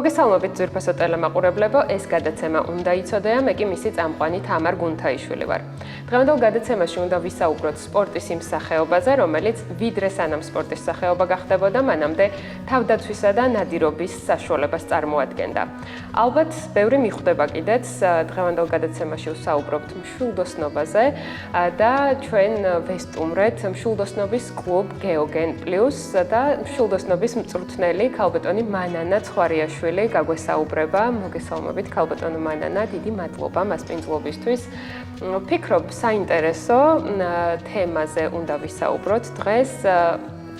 მოგესალმებით ძვირფასო ტელემაყურებლებო, ეს გადაცემა უნდა იცოდეა, მე კი მისი წამყვანი თამარ გუნთაიშვილი ვარ. დღევანდელ გადაცემაში უნდა ვისაუბროთ სპორტის იმ სახეობაზე, რომელიც ვიდრე სანამ სპორტის სახეობა გახდებოდა, მანამდე თავდაცვისა და ნადირობის საშუალებას წარმოადგენდა. ალბათ, ბევრი მიხვდება კიდეც, დღევანდელ გადაცემაში ვსაუბრობთ მშვილდოსნობაზე და ჩვენ ვესტუმრეთ მშვილდოსნობის კლუბ გეოგენ პლუს და მშვილდოსნობის მწვრთნელი ქალბატონი მანანა ცხვარიაშვილი გაგვესაუბრება. მოგესალმებით ქალბატონო მანანა, დიდი მადლობა მასპინძლობისთვის. ვფიქრობ, საინტერესო თემაზე უნდა ვისაუბროთ დღეს.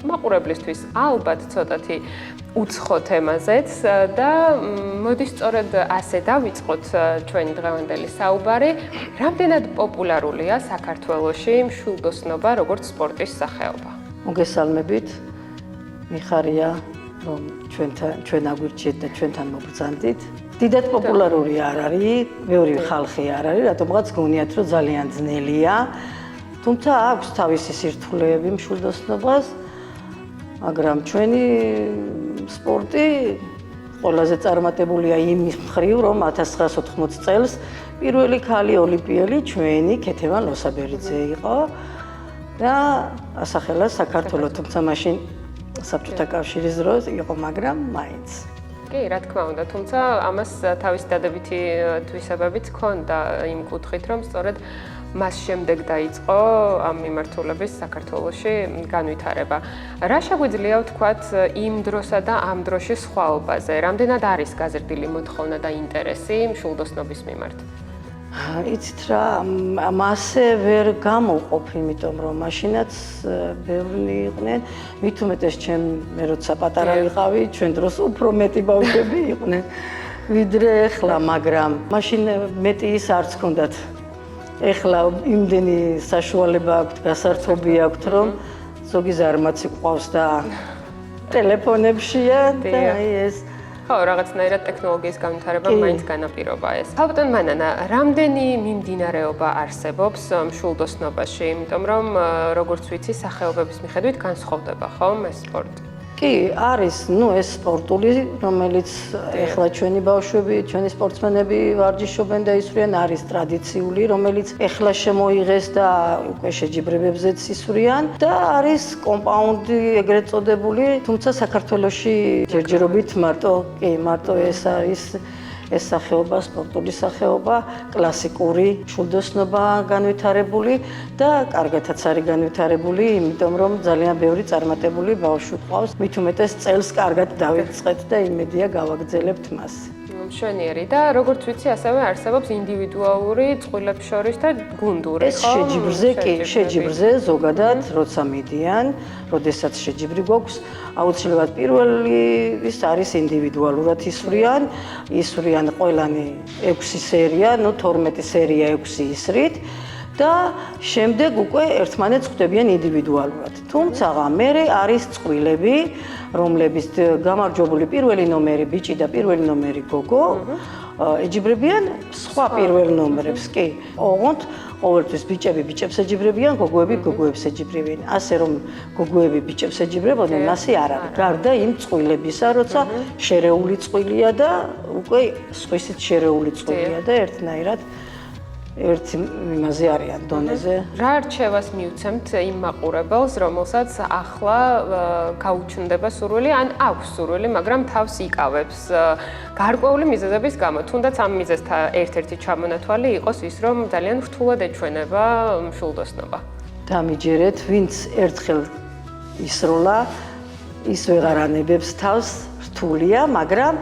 მაყურებლისთვის ალბათ ცოტათი უცხო თემაზეც და მოდის სწორედ ასე დავიწყოთ ჩვენი დღევანდელი საუბარი. Რამდენად პოპულარულია საქართველოში მშვილდოსნობა როგორც სპორტის სახეობა? მოგესალმებით. მიხარია რომ ჩვენ აგვირჩიეთ და ჩვენთან მოგბრძანდით. დიდად პოპულარული არ არის, ბევრი ხალხი არ არის, რატომღაც გონიათ რომ ძალიან ძნელია. თუმცა აქვს თავისი სირთულეები მშვილდოსნობას, მაგრამ ჩვენი სპორტი ყველაზე წარმატებულია იმის მხრივ, რომ 1980 წელს პირველი ქალი ოლიმპიელი ჩვენი ქეთევან ლოსაბერიძე იყო და ასახელა საქართველოს, თუმცა მაშინ საბჭოთა კავშირის დროს იყო, მაგრამ მაინც. კი, რა თქმა უნდა, თუმცა ამას თავის დადებითი თვისებებიც ჰქონდა იმ კუთხით, რომ სწორედ მას შემდეგ დაიწყო ამ მიმართულების საქართველოში განვითარება. რა შეგვიძლია ვთქვათ იმ დროსა და ამ დროშის სხვაობაზე? რამდენად არის გაზრდილი მოთხოვნა და ინტერესი მშვილდოსნობის მიმართ? იცით რა, მასე ვერ გამოვყოფ, იმიტომ რომ მაშინაც ბევრი იყვნენ, მით უმეტეს მე როცა პატარა ვიყავი, ჩვენ დროს უფრო მეტი ბავშვები იყვნენ, ვიდრე ეხლა, მაგრამ მაშინ მეტი ის არც ჰქონდათ. ეხლა იმდენი საშუალება აქვთ, გასართობი აქვთ, რომ ზოგი ზარმაცი ყავს და ტელეფონებშია და ეს ხო, რაღაცნაირად ტექნოლოგიის განვითარება მაინც განაპირობა ეს. ქალბატონ მანანა, რამდენი მიმდინარეობა არსებობს მშვილდოსნობაში, იმიტომ რომ როგორც ვიცი, სახეობების მიხედვით განსხვავდება, ხომ ეს სპორტი? კი, არის, ეს სპორტული, რომელიც ეხლა ჩვენი ბავშვები, ჩვენი სპორტსმენები ვარჯიშობენ და ისვრიან, არის ტრადიციული, რომელიც ეხლა შემოიღეს და უკვე შეჯიბრებებზეც ისვრიან და არის კომპაუნდი ეგრეთ წოდებული, თუმცა საქართველოში ჯერჯერობით მარტო ეს არის ეს სახეობა, სპორტული სახეობა, კლასიკური მშვილდოსნობა განვითარებული და კარგათაც არის განვითარებული, იმიტომ რომ ძალიან ბევრი წარმატებული ბავშვი ყავს. მით უმეტეს წელს კარგად დავიწყეთ და იმედია გავაგრძელებთ მას. მშვენიერი და როგორც ვიცი, ასევე არსებობს ინდივიდუალური წყვილებს შორის და გუნდური, ხო? ეს შეჯიბრზე ზოგადად, როცა მიდიან, როდესაც შეჯიბრი გვაქვს, აუცილებლად პირველი ის არის ინდივიდუალურად ისვრიან ყველანი 6 სერია, 12 სერია 6 ისრით და შემდეგ უკვე ერთმანეთს ხვდებიან ინდივიდუალურად. თუმცა მერე არის წყვილები, რომლებიც გამარჯვებული პირველი ნომერი ბიჭი და პირველი ნომერი გოგო ეჯიბრებიან სხვა პირველ ნომრებს, კი. ოღონდ ყოველთვის ბიჭები ბიჭებს ეჯიბრებიან, გოგოები გოგოებს ეჯიბრებიან. ასე რომ გოგოები ბიჭებს ეჯიბრებოდნენ, მასე არ არის. გარდა იმ წყვილებისა, როცა შერეული წყვილია და უკვე სხვისით შერეული წყვილია და ერთნაირად ერთ იმაზე არიან დონეზე. რა რჩევას მიუცემთ იმ მაყურებელს, რომელსაც ახლა გაუჩნდება სურვილი, ან აქვს სურვილი, მაგრამ თავს იკავებს გარკვეული მიზეზების გამო, თუნდაც ამ მიზეზთა ერთ-ერთი ჩამონათვალი იყოს ის, რომ ძალიან რთულად ეჩვენება მშვილდოსნობა. დამიჯერეთ, ვინც ერთხელ ისროლა, ის ვეღარ ანებებს თავს, რთულია, მაგრამ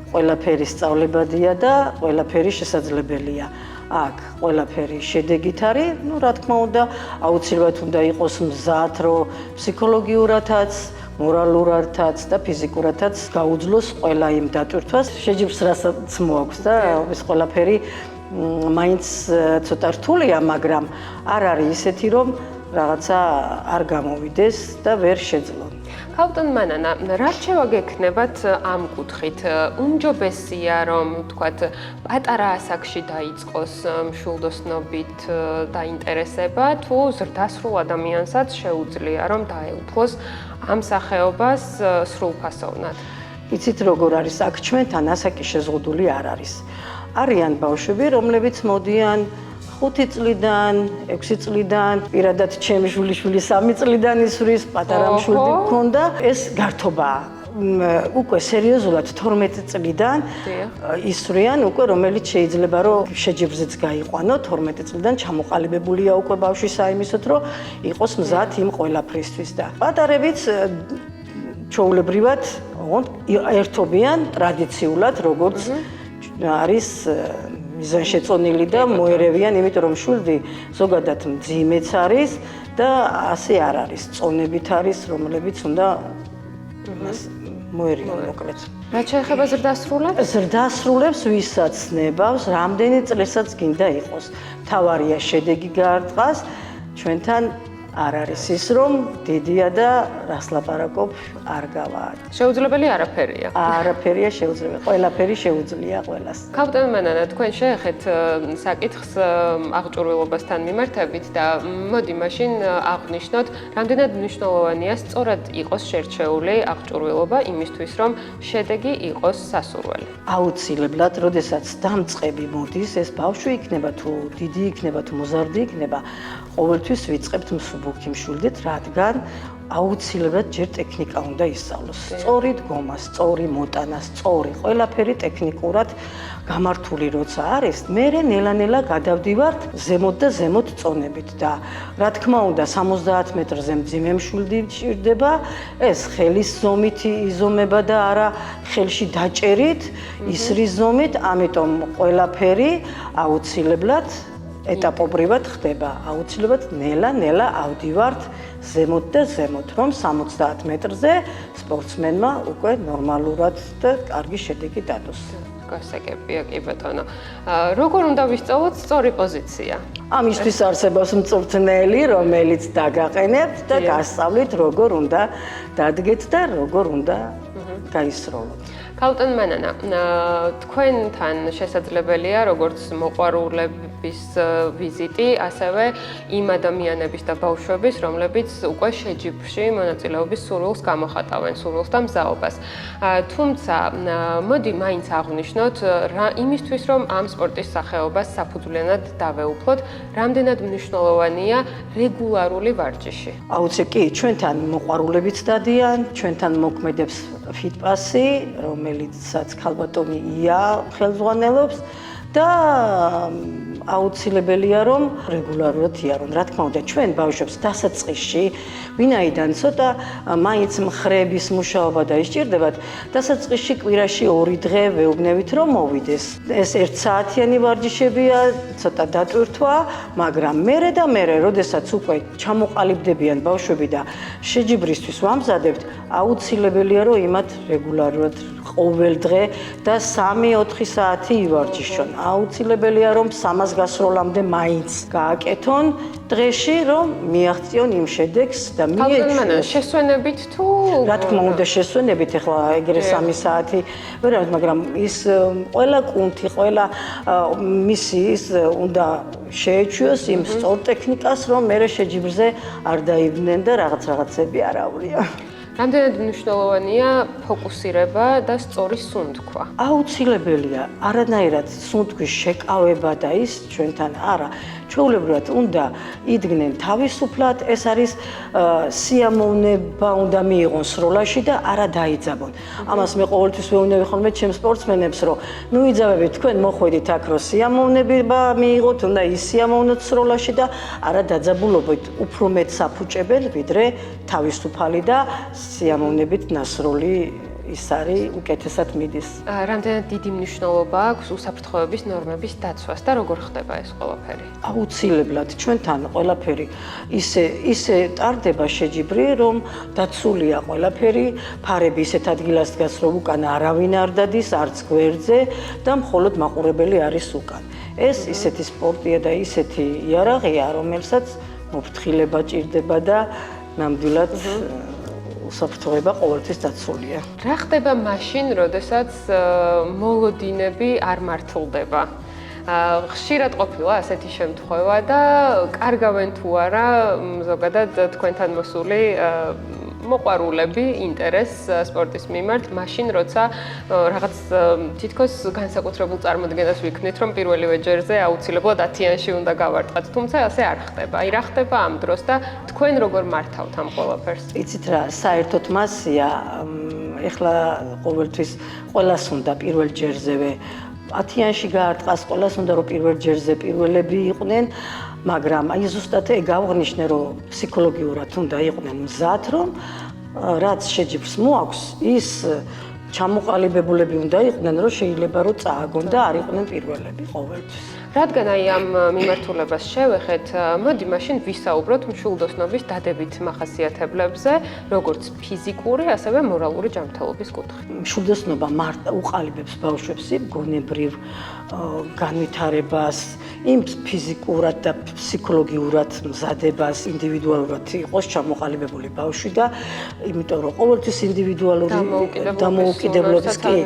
ყველაფერი სწავლებადია და ყველაფერი შესაძლებელია. აქ ყველაფერი შედეგით არის, რა თქმა უნდა, აუცილებლად უნდა იყოს მზად, რომ ფსიქოლოგიურადაც, მორალურადაც და ფიზიკურადაც გაუძლოს ყველა იმ დატვირთვას, შეჯიბრს რასაც მოაქვს და ეს ყველაფერი მაინც ცოტა რთულია, მაგრამ არ არის ისეთი, რომ რაღაცა არ გამოვიდეს და ვერ შეძლონ. ქალბატონ მანანა, რა რჩევა გექნებათ ამ კუთხით? უმჯობესია, რომ თქვათ, პატარა ასაკში დაიწყოს მშვილდოსნობით დაინტერესება, თუ ზრდასრულ ადამიანსაც შეუძლია, რომ დაეუფლოს ამ სახეობას სრულფასოვნად? იცით როგორ არის აქ ჩვენთან ასაკი შეზღუდული არ არის. არიან ბავშვები, რომლებიც მოდიან 5 წლიდან, 6 წლიდან, პირადად ჩემი შვილიშვილი 3 წლიდან ისვრის, პატარა მშვიდი მქონდა, ეს გართობაა. უკვე სერიოზულად 12 წლიდან ისვრიან უკვე რომელიც შეიძლება რომ შეჯიბრზეც გაიყვანო 12 წლიდან ჩამოყალიბებულია უკვე ბავშვი საიმისოდ რომ იყოს მზად იმ ყველაფრისთვის და პატარებიც ჩვეულებრივად ერთობიან ტრადიციულად როგორც არის მიზანშეწონილი და მოერევიან იმიტომ რომ შვილდი ზოგადად მძიმეც არის და ასე არ არის წონებით არის რომლებიც უნდა მოერიან მოკლედ. რაც შეეხება ზრდასრულებს? ზრდასრულებს ვისაც ნებავს, რამდენი წელსაც გინდა იყოს. თავარია შედეგი გაარტყას, ჩვენთან არ არის ის რომ დიდია და რას ლაპარაკობ არ გავაართ. შეუძლებელი არაფერია. არაფერია შეუძლებელი. ყველაფერი შეუძლია ყველას. კაპიტან მანანა, თქვენ შეეხეთ საკითხს აღჭურვილობასთან მიმართებით და მოდი მაშინ აღვნიშნოთ, რამდენად მნიშვნელოვანია სწორად იყოს შერჩეული აღჭურვილობა იმისთვის, რომ შედეგი იყოს სასურველი. აუცილებლად, როდესაც დამწყები მოდის, ეს ბავშვი იქნება თუ დიდი იქნება თუ მოზარდი იქნება, ყოველთვის ვიწყებთ მსუბუქი მშვილდით, რადგან აუცილებლად ჯერ ტექნიკა უნდა ისწავლოს. სწორი დგომა, სწორი მოტანა, სწორი ყველაფერი ტექნიკურად გამართული როცა არის, მერე ნელა-ნელა გადავდივართ ზემოთ და ზემოთ წონებით და რა თქმა უნდა 70 მეტრზე მძიმე მშვილდი ჭირდება, ეს ხელის ზომით იზომება და არა ხელში დაჭერით, ისრის ზომით, ამიტომ ყველაფერი აუცილებლად ეტაპობრივად ხდება. აუცილებლად ნელა-ნელა ავდივართ ზემოთ და ზემოთ, რომ 70 მეტრზე სპორტსმენმა უკვე ნორმალურად და კარგი შედეგი დადოს. გასაგებია, კი ბატონო. როგორ უნდა ვისწავლოთ სწორი პოზიცია? ამისთვის არსებობს მწვრთნელი, რომელიც დაგაყენებთ და გასწავლით, როგორ უნდა დადგეთ და როგორ უნდა გაისროლოთ. კაპიტან მანანა, თქვენთან შესაძლებელია როგორც მოყვარულების ვიზიტი, ასევე იმ ადამიანების და ბავშვების, რომლებიც უკვე შეჯიბრში მონაწილეობის სურვილს გამოხატავენ, სურვილს და მზაობას. თუმცა, მოდი მაინც აღვნიშნოთ, იმისთვის, რომ ამ სპორტის სახეობას საფუძვლიანად დავეუფლოთ, რამდენად მნიშვნელოვანია რეგულარული ვარჯიში. აუცილებლად კი, ჩვენთან მოყვარულებიც დადიან, ჩვენთან მოქმედებს ფიტპასი, რომელიცაც ქალბატონი ია ხელმძღვანელობს და აუცილებელია რომ რეგულარულად იარონ. რა თქმა უნდა, ჩვენ ბავშვებს დასაწყისში, ვინაიდან ცოტა მაინც მხრების მუშაობა დაისჭირდებათ, დასაწყისში კვირაში 2 დღე ვეუბნებით რომ მოვიდეს. ეს 1 საათიანი ვარჯიშებია, ცოტა დატვირთვა, მაგრამ მერე და მერე, როდესაც უკვე ჩამოყალიბდებიან ბავშვები და შეჯიბრისთვის ვამზადებთ, აუცილებელია რომ იმათ რეგულარულად ყოველ დღე და 3-4 საათი ივარჯიშონ. აუცილებელია რომ 300 გასროლამდე მაინც გააკეთონ დღეში, რომ მიაღწიონ იმ შედეგს და მიეჩვენონ. შესვენებით თუ რა თქმა უნდა შესვენებით, ეხლა ეგრე 3 საათი ვერ არის, მაგრამ ის ყველა კუნთი, ყველა მისი ის უნდა შეეჩვიოს იმ სწორ ტექნიკას, რომ მერე შეჯიბრზე არ დაიბნენ და რაღაცები არ ავრია. რამდენად მნიშვნელოვანია ფოკუსირება და სწორი სუნთქვა? აუცილებელია, არანაირად სუნთქვის შეკავება და ის ჩვენთან არა. ჩვეულებრივად უნდა იდგნენ თავისუფლად, ეს არის სიამოვნება უნდა მიიღონ სროლაში და არა დაიძაბონ. ამას მე ყოველთვის ვეუბნები ხოლმე ჩემს სპორტსმენებს, რომ ნუ იძაბებით, თქვენ მოხვედით აქ, რომ სიამოვნება მიიღოთ, უნდა ისიამოვნოთ სროლაში და არა დაძაბულობოთ, უფრო მეტ საფუჭებელ, ვიდრე თავისუფალი და სიამოვნებით ნასროლი ის არის უკეთესად მიდის. რამდენად დიდი მნიშვნელობა აქვს უსაფრთხოების ნორმების დაცვას და როგორ ხდება ეს ყველაფერი? აუცილებლად ჩვენთან ყველაფერი ისე ტარდება შეჯიბრი, რომ დაცულია ყველაფერი, ფარები ისეთ ადგილას დგას, რომ უკან არავინ არ დადის, არც გვერდზე და მხოლოდ მაყურებელი არის უკან. ეს ისეთი სპორტია და ისეთი იარაღია, რომელსაც მოფრთხილება ჭირდება და ნამდვილად უსაფრთხოება ყოველთვის დაცულია. რა ხდება მაშინ, როდესაც მოლოდინები არ მართლდება? ხშირად ყოფილა ასეთი შემთხვევა და კარგავენ თუ არა ზოგადად თქვენთან მოსული მოყვარულები ინტერესს სპორტის მიმართ, მაშინ როცა რაღაც თითქოს განსაკუთრებულ წარმოდგენას ვიქნით, რომ პირველივე ჯერზე აუცილებლად 10-იანში უნდა გავარტყათ, თუმცა ასე არ ხდება. აი რა ხდება ამ დროს და თქვენ როგორ მართავთ ამ ყველაფერს? იცით რა, საერთოდ მასია, ეხლა ყოველთვის ყველას უნდა პირველ ჯერზევე 10-იანში გაარტყას, ყველას უნდა რომ პირველ ჯერზე პირველები იყვნენ, მაგრამ აი ზუსტად ეგ გავღნიშნე, რომ ფსიქოლოგიურად უნდა იყვნენ მზად, რომ რაც შეჯიბრს მოაქვს, ის ჩამოყალიბებულები უნდა იყვნენ, რომ შეიძლება რომ წააგონ და არ იყვნენ პირველები ყოველთვის. რადგან აი ამ მიმართულებას შევეხეთ, მოდი მაშინ ვისაუბროთ მშვილდოსნობის დადებით მახასიათებლებზე, როგორც ფიზიკური, ასევე მორალური ჯანმრთელობის კუთხით. მშვილდოსნობა უყალიბებს ბავშვებს გონებრივ განვითარებას, იმ ფიზიკურად და ფსიქოლოგიურად მზადებას, ინდივიდუალურად იყოს ჩამოყალიბებული ბავშვი და იმიტომ რომ ყოველთვის ინდივიდუალური დამოუკიდებლობის კი,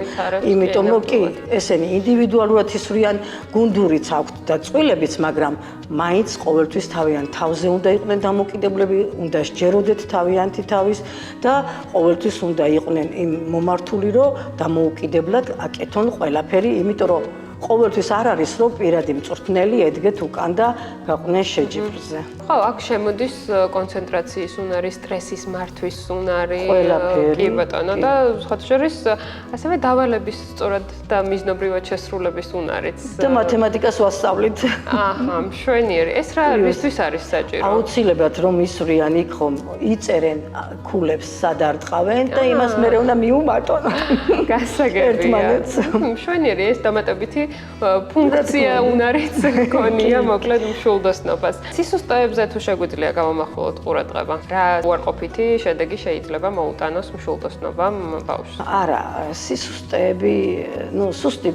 იმიტომ რომ კი ესენი ინდივიდუალურად ისვრიან, გუნდურიც აქვთ და წყვილებიც, მაგრამ მაინც ყოველთვის თავიანთ თავზე უნდა იყვნენ დამოკიდებლები, უნდა სჯეროდეთ თავიანთი თავის და ყოველთვის უნდა იყვნენ იმ მომართული, რომ დამოუკიდებლად აკეთონ ყველაფერი, იმიტომ რომ ყოველთვის არ არის რომ პირადი მწვრთნელი ედგეთ უკან და გაყვნენ შეჯიბრზე. ხო, აქ შემოდის კონცენტრაციის უნარი, სტრესის მართვის უნარი, კი ბატონო და სხვათა შორის ასევე დავალების სწორად და მიზნობრივად შესრულების უნარიც. და მათემატიკას ვასწავლით. აჰა, მშვენიერი. ეს რა რისთვის არის საჭირო? აუცილებლად რომ ისვრიან იქ ხომ იწერენ ქულებს სად არტყავენ და იმას მერე უნდა მიუმატონ. გასაგებია. მშვენიერი ეს დამატებითი ფუნქცია უნარიც გქონია მოკლედ მშვილდოსნობას. სისუსტეებზე თუ შეგვიძლია გამომახვილოთ ყურადღება, რა უარყოფითი შედეგი შეიძლება მოუტანოს მშვილდოსნობამ ბავშვს? არა, სისუსტეები, სუსტი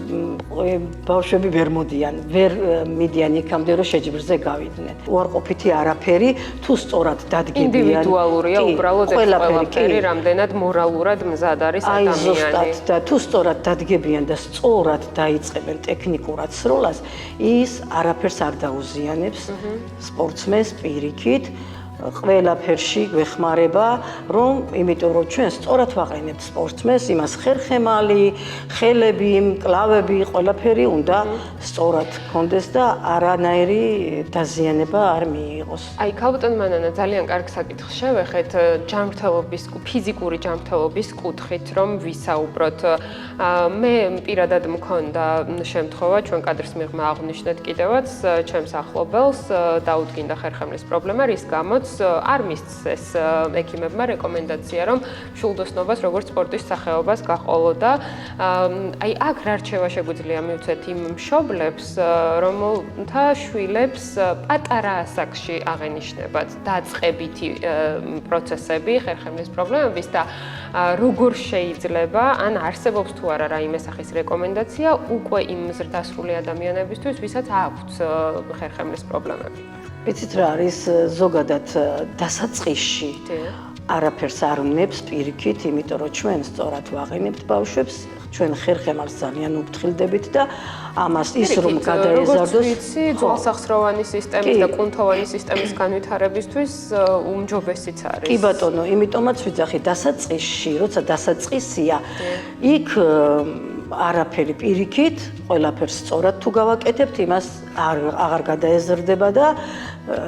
ბავშვები ვერ მოდიან, ვერ მიდიან იქამდე რომ შეჯიბრზე გავიდნენ. უარყოფითი არაფერი თუ სწორად დადგებიან. ინდივიდუალურია უბრალოდ ეს ყველაფერი, რამდენად მორალურად მზად არის ადამიანი. აი ზუსტად და თუ სწორად დადგებიან და სწორად დაიწყებენ ტექნიკურად სროლას, ის არაფერს არ დაუზიანებს სპორტსმენს პირიქით. ყველაფერში გვეხმარება, რომ იმიტომ რომ ჩვენ სწორად ვაყენებთ სპორტსმენს, იმას ხერხემალი, ხელები, მკლავები, ყველაფერი უნდა სწორად გქონდეს და არანაირი დაზიანება არ მიიღოს. აი, ქალბატონ მანანა, ძალიან კარგ საკითხს შევეხეთ ჯანმრთელობის, ფიზიკური ჯანმრთელობის კუთხით, რომ ვისაუბროთ. მე პირადად მქონდა შემთხვევა, ჩვენ კადრის მიღმა აღვნიშნეთ კიდევაც, ჩემს ახლობელს დაუდგინდა ხერხემლის პრობლემა, რის გამოც არ მისცეს ექიმებმა რეკომენდაცია, რომ მშვილდოსნობას როგორც სპორტის სახეობას გაყოლოდა. აი, აქ რა რჩევა შეგვიძლია მივცეთ იმ მშობლებს, რომელთა შვილებს პატარა ასაკში აღენიშნებათ დაწყებითი პროცესები ხერხემლის პრობლემების და როგორ შეიძლება, ან არსებობს თუ არა რაიმე სახის რეკომენდაცია უკვე იმ ზრდასრული ადამიანებისთვის, ვისაც აქვთ ხერხემლის პრობლემები. ვიცით რა არის ზოგადად დასაწყისში არაფერს არ უნებს პირიქით, იმიტომ რომ ჩვენ სწორად ვაყენებთ ბავშვებს, ჩვენ ხერხემალს ძალიან უფრთხილდებით და ამას ის რომ გადაეზარდოს, როგორც ვიცი, ძვალსახსროვანი სისტემის და კუნთოვანი სისტემის განვითარებისთვის უმჯობესიც არის. კი ბატონო, იმიტომაც ვიძახი დასაწყისში, როცა დასაწყისია, იქ არაფერი პირიქით, ყველაფერს სწორად თუ გავაკეთებთ, იმას აღარ გადაეზრდება და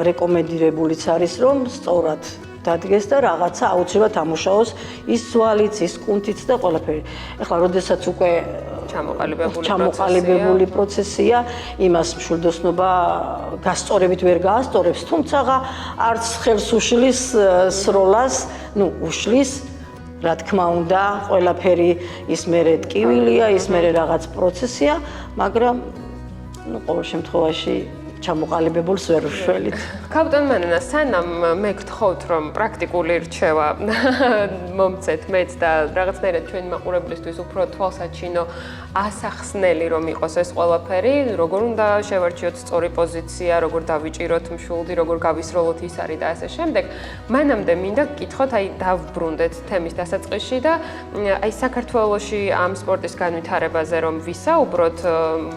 რეკომენდირებულიც არის, რომ სწორად დადგეს და რაღაცა აუცილებლად ამუშაოს ის ზვალიც, ის კუნთიც და ყველაფერი. ეხლა, როდესაც უკვე ჩამოყალიბებული პროცესია, იმას მშვილდოსნობა გასწორებით ვერ გაასწორებს, თუმცა არც ხელს უშლის სროლას, უშლის, რა თქმა უნდა, ყველაფერი ის მერე ტკივილია, ის მერე რაღაც პროცესია, მაგრამ ყოველ შემთხვევაში ჩამოყალიბებულს ვერ უშველით. ქალბატონ მანანა, სანამ მე გთხოვთ, რომ პრაქტიკული რჩევა მომცეთ მეც და რაღაცნაირად ჩვენი მაყურებლისთვის უფრო თვალსაჩინო ასახსნელი რომ იყოს ეს ყველაფერი, როგორ უნდა შევარჩიოთ სწორი პოზიცია, როგორ დავიჭიროთ მშვილდი, როგორ გავისროლოთ ის არის და ასე შემდეგ. მანამდე მინდა გკითხოთ, აი დავბრუნდეთ თემის დასაწყისში და აი საქართველოში ამ სპორტის განვითარებაზე რომ ვისაუბროთ,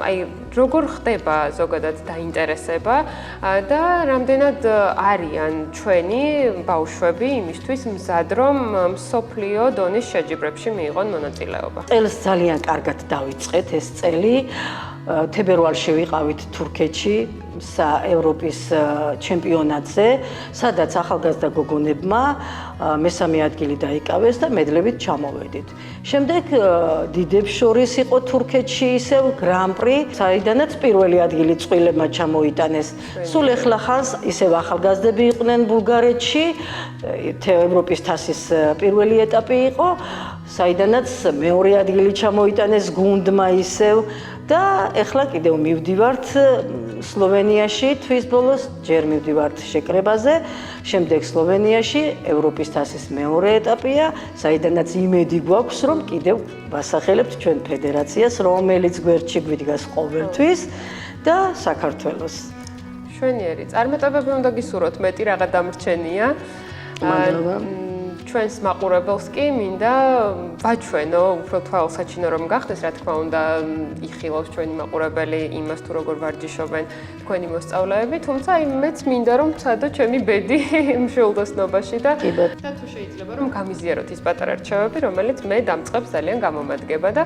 აი როგორ ხდება ზოგადად დაინტერესება და რამდენად არიან ჩვენი ბავშვები იმისთვის მზად რომ მსოფლიო დონის შეჯიბრებში მიიღონ მონაწილეობა? წელს ძალიან კარგად დავიწყეთ ეს წელი. თებერვალში ვიყავით თურქეთში ევროპის ჩემპიონატზე, სადაც ახალგაზრდა გოგონებმა მესამე ადგილი დაიკავეს და მედლებით ჩამოვედით. შემდეგ დიდებს შორის იყო თურქეთში ისევ გრან-პრი, საიდანაც პირველი ადგილი წყვილებმა ჩამოიტანეს. სულ ეხლა ხანს ისევ ახალგაზრდები იყვნენ ბულგარეთში, ევროპის თასის პირველი ეტაპი იყო, საიდანაც მეორე ადგილი ჩამოიტანეს გუნდმა ისევ და ეხლა კიდევ მივდივართ სლოვენიაში თვის ბოლოს, ჯერ მივდივართ შეკრებაზე, შემდეგ სლოვენიაში ევროპის თასის მეორე ეტაპია, საიდანაც იმედი გვაქვს, რომ კიდევ ვასახელებთ ჩვენ ფედერაციას, რომელიც გვერდში გვიდგას ყოველთვის და საქართველოს. შვენიერი, წარმატებები უნდა გისურვოთ, მეტი რაღაც დამრჩენია. ჩვენს მაყურებელს კი მინდა ვაჩვენო, უფრო თვალსაჩინო რომ გახდეს, რა თქმა უნდა, იხილავს ჩვენი მაყურებელი იმას თუ როგორ ვარჯიშობენ თქვენი მოსწავლეები, თუმცა მეც მინდა რომ ვცადო ჩემი ბედი მშვილდოსნობაში და თუ შეიძლება რომ გამიზიაროთ ის პატარა რჩევები, რომელიც მე დამწყებს ძალიან გამომადგება და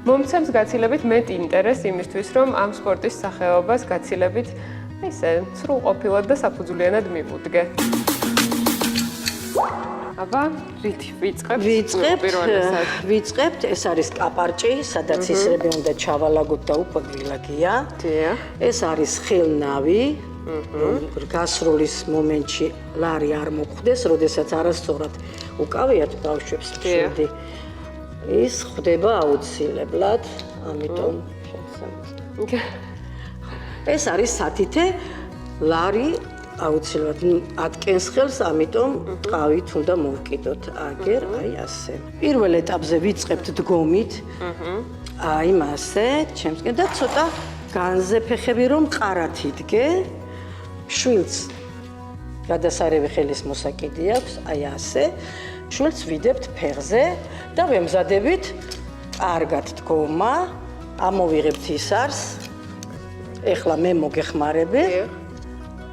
მომცემს გაცილებით მეტ ინტერესს იმისთვის, რომ ამ სპორტის სახეობას გაცილებით ისე სრულყოფილად და საფუძვლიანად მივუდგე. აბა, რითი ვიწყებთ, ეს არის კაპარჭი, სადაც ისრები უნდა ჩავალაგოთ და უკვე გილაგია. ეს არის ხილნავი, გასროლის მომენტში ლარი არ მოხვდეს, როდესაც არასწორად უკავიათ ბავშვებს მშვიდი. ის ხდება აუცილებლად, ამიტომ ეს არის სათითე ლარი აუცილებლად ატკენს ხელს, ამიტომ ტყავით უნდა მოვკიდოთ. აგერ, აი ასე. პირველ ეტაპზე ვიწყებთ დგომით. აი მასე, ჩემსკენ და ცოტა განზე ფეხები რომ ყარათ იდგე. შვილს გადასარევი ხელის მოსაკიდი აქვს, აი ასე. შვილს ვიდებთ ფეხზე და ვემზადებით კარგად დგომა. ამოვიღებთ ისარს. ეხლა მე მოგეხმარები.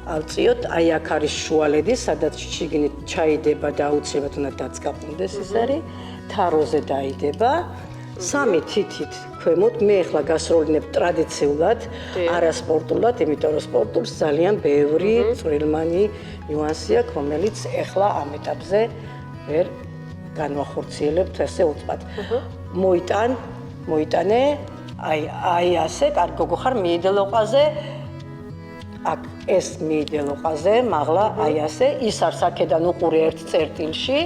ავწიოთ, აი აქ არის შუალედი, სადაც შიგნით ჩაიდება და აუცილებლად უნდა დაწკაპნდეს ის არის, თაროზე დაიდება, სამი თითით ქვემოთ, მე ახლა გასროლინებ ტრადიციულად, არასპორტულად, იმიტომ რომ სპორტულს ძალიან ბევრი წვრილმანი ნიუანსი აქვს, რომელიც ახლა ამ ეტაპზე ვერ განვახორციელებთ ასე უცბად. მოიტანე, აი ასე, კარგი გოგო ხარ მიიდელოყაზე, აქ ეს მიიდელოყაზე, მაღლა აი ასე, ის არს აქედან უყურე ერთ წერტილში,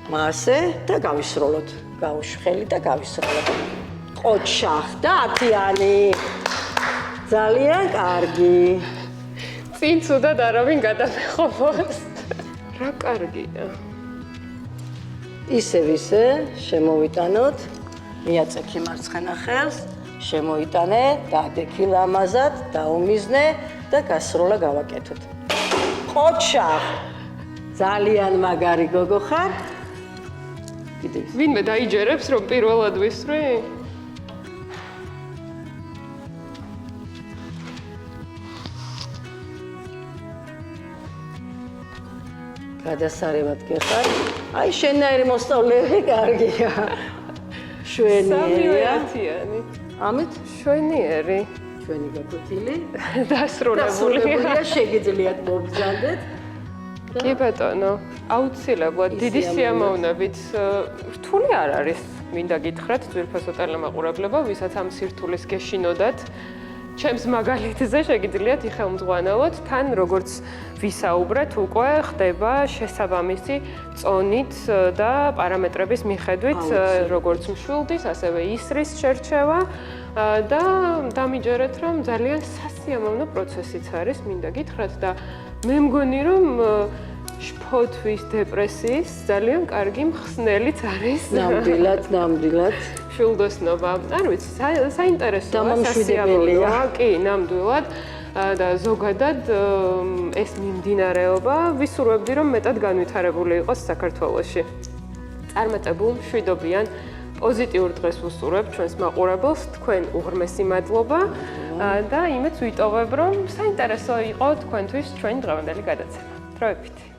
მასე და გავისროლოთ, გავუშვხელი და გავისროლოთ. ყოჩახ და ათიანი. ძალიან კარგი. წინ ცუდად არავინ გადამეხოვოს. რა კარგია. ისევ შემოვიტანოთ, მიაწექი მარცხენა ხელს. შემოიტანე, დაადექი ლამაზად, დაუმიზნე და გასროლა გავაკეთოთ. ყოჩახ! ძალიან მაგარი გოგო ხარ. ვინმე დაიჯერებს, რომ პირველად ვისვრი? გადასარევად გეხარ. აი, შენნაირი მოსწავლეები კარგია. შვენიერია. ამით შვენიერი. ჩვენი გაკუთილი დასრულებულია. შეგიძლიათ მობრძანდეთ. კი ბატონო, აუცილებლად დიდი სიამოვნებით. რთული არ არის, მინდა გითხრათ, ძვირფასო ტელემაყურებლებო, ვისაც ამ სირთულის გეშინოდათ. ჩემს მაგალითზე შეგიძლიათ იხელმძღვანელოთ, თან როგორც ვისაუბრეთ, უკვე ხდება შესაბამისი წონით და პარამეტრების მიხედვით, როგორც მშვილდის, ასევე ისრის შერჩევა და დამიჯერეთ, რომ ძალიან სასიამოვნო პროცესიც არის, მინდა გითხრათ და მე მგონი, რომ შფოთვის, დეპრესიის ძალიან კარგი მხსნელიც არის. ნამდვილად. შვილდოსნობა. არ ვიცი, საინტერესოა, სასიამოვნოა, კი, ნამდვილად. და ზოგადად ეს მიმდინარეობა ვისურვებდი, რომ მეტად განვითარებული იყოს საქართველოში. წარმატებულ, მშვიდობიან პოზიტიურ დღეს ვუსურვებ ჩვენს მაყურებელს, თქვენ უღრმესი მადლობა და იმედს ვიტოვებ, რომ საინტერესო იყო თქვენთვის ჩვენი დღევანდელი გადაცემა. დროებით.